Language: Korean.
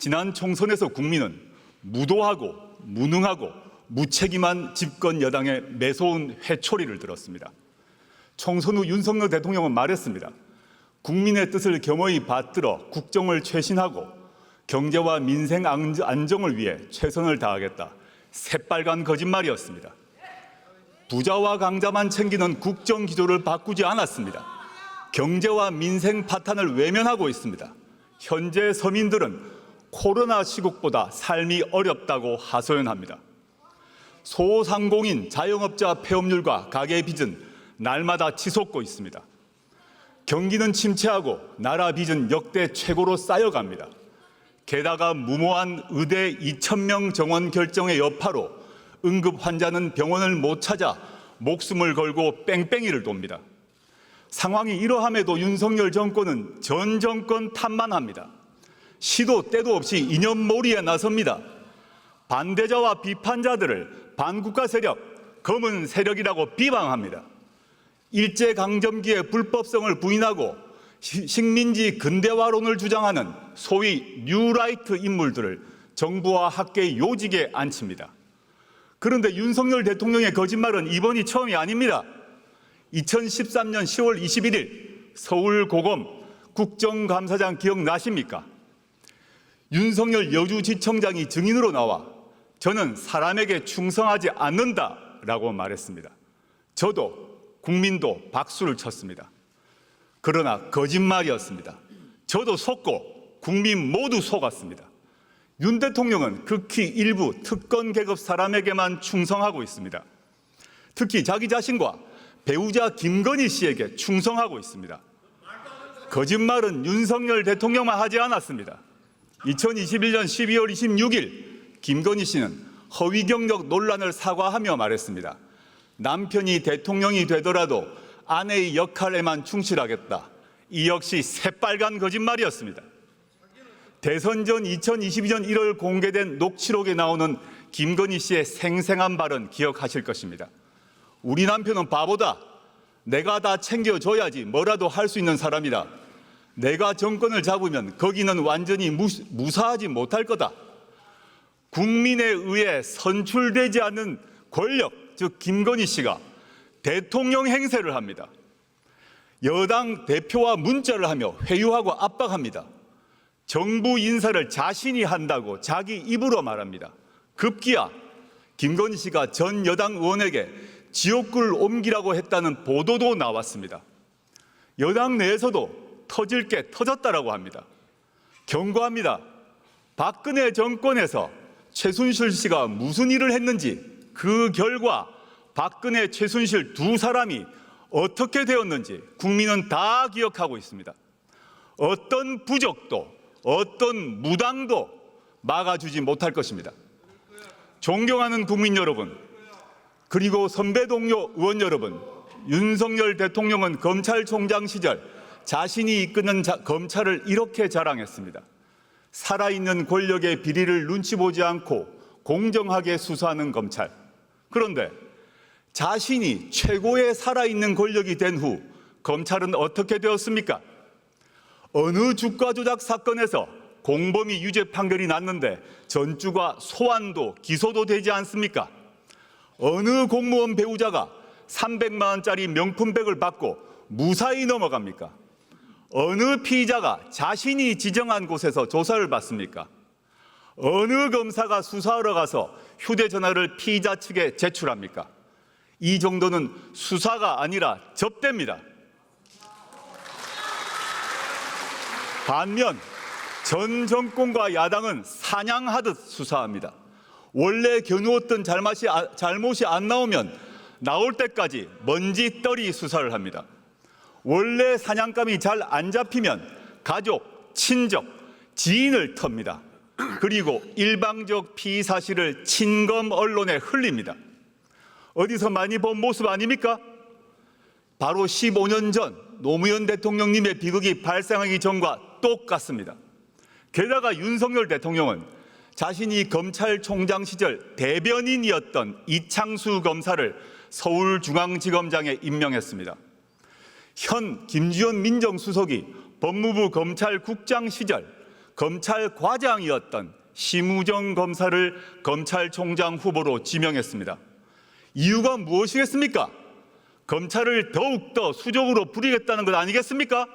지난 총선에서 국민은 무도하고 무능하고 무책임한 집권 여당의 매서운 회초리를 들었습니다. 총선 후 윤석열 대통령은 말했습니다. 국민의 뜻을 겸허히 받들어 국정을 쇄신하고 경제와 민생 안정을 위해 최선을 다하겠다. 새빨간 거짓말이었습니다. 부자와 강자만 챙기는 국정 기조를 바꾸지 않았습니다. 경제와 민생 파탄을 외면하고 있습니다. 현재 서민들은 코로나 시국보다 삶이 어렵다고 하소연합니다. 소상공인, 자영업자 폐업률과 가계 빚은 날마다 치솟고 있습니다. 경기는 침체하고 나라 빚은 역대 최고로 쌓여갑니다. 게다가 무모한 의대 2,000명 정원 결정의 여파로 응급 환자는 병원을 못 찾아 목숨을 걸고 뺑뺑이를 돕니다. 상황이 이러함에도 윤석열 정권은 전 정권 탓만 합니다. 시도 때도 없이 이념몰이에 나섭니다. 반대자와 비판자들을 반국가 세력, 검은 세력이라고 비방합니다. 일제강점기의 불법성을 부인하고 식민지 근대화론을 주장하는 소위 뉴라이트 인물들을 정부와 학계 요직에 앉힙니다. 그런데 윤석열 대통령의 거짓말은 이번이 처음이 아닙니다. 2013년 10월 21일 서울고검 국정감사장 기억나십니까? 윤석열 여주지청장이 증인으로 나와 저는 사람에게 충성하지 않는다라고 말했습니다. 저도 국민도 박수를 쳤습니다. 그러나 거짓말이었습니다. 저도 속고 국민 모두 속았습니다. 윤 대통령은 극히 일부 특권 계급 사람에게만 충성하고 있습니다. 특히 자기 자신과 배우자 김건희 씨에게 충성하고 있습니다. 거짓말은 윤석열 대통령만 하지 않았습니다. 2021년 12월 26일 김건희 씨는 허위 경력 논란을 사과하며 말했습니다. 남편이 대통령이 되더라도 아내의 역할에만 충실하겠다. 이 역시 새빨간 거짓말이었습니다. 대선 전 2022년 1월 공개된 녹취록에 나오는 김건희 씨의 생생한 발언 기억하실 것입니다. 우리 남편은 바보다. 내가 다 챙겨줘야지 뭐라도 할 수 있는 사람이다. 내가 정권을 잡으면 거기는 완전히 무사하지 못할 거다. 국민에 의해 선출되지 않는 권력, 즉 김건희 씨가 대통령 행세를 합니다. 여당 대표와 문자를 하며 회유하고 압박합니다. 정부 인사를 자신이 한다고 자기 입으로 말합니다. 급기야 김건희 씨가 전 여당 의원에게 지옥불 옮기라고 했다는 보도도 나왔습니다. 여당 내에서도 터질 게 터졌다라고 합니다. 경고합니다. 박근혜 정권에서 최순실 씨가 무슨 일을 했는지 그 결과 박근혜, 최순실 두 사람이 어떻게 되었는지 국민은 다 기억하고 있습니다. 어떤 부적도 어떤 무당도 막아주지 못할 것입니다. 존경하는 국민 여러분, 그리고 선배 동료 의원 여러분, 윤석열 대통령은 검찰총장 시절 자신이 이끄는 검찰을 이렇게 자랑했습니다. 살아있는 권력의 비리를 눈치 보지 않고 공정하게 수사하는 검찰. 그런데 자신이 최고의 살아있는 권력이 된 후 검찰은 어떻게 되었습니까? 어느 주가 조작 사건에서 공범이 유죄 판결이 났는데 전주가 소환도 기소도 되지 않습니까? 어느 공무원 배우자가 300만 원짜리 명품백을 받고 무사히 넘어갑니까? 어느 피의자가 자신이 지정한 곳에서 조사를 받습니까? 어느 검사가 수사하러 가서 휴대전화를 피의자 측에 제출합니까? 이 정도는 수사가 아니라 접대입니다. 반면 전 정권과 야당은 사냥하듯 수사합니다. 원래 겨누었던 잘못이 안 나오면 나올 때까지 먼지떨이 수사를 합니다. 원래 사냥감이 잘 안 잡히면 가족, 친족, 지인을 텁니다. 그리고 일방적 피의 사실을 친검 언론에 흘립니다. 어디서 많이 본 모습 아닙니까? 바로 15년 전 노무현 대통령님의 비극이 발생하기 전과 똑같습니다. 게다가 윤석열 대통령은 자신이 검찰총장 시절 대변인이었던 이창수 검사를 서울중앙지검장에 임명했습니다. 현 김주현 민정수석이 법무부 검찰국장 시절 검찰과장이었던 심우정 검사를 검찰총장 후보로 지명했습니다. 이유가 무엇이겠습니까? 검찰을 더욱더 수적으로 부리겠다는 것 아니겠습니까?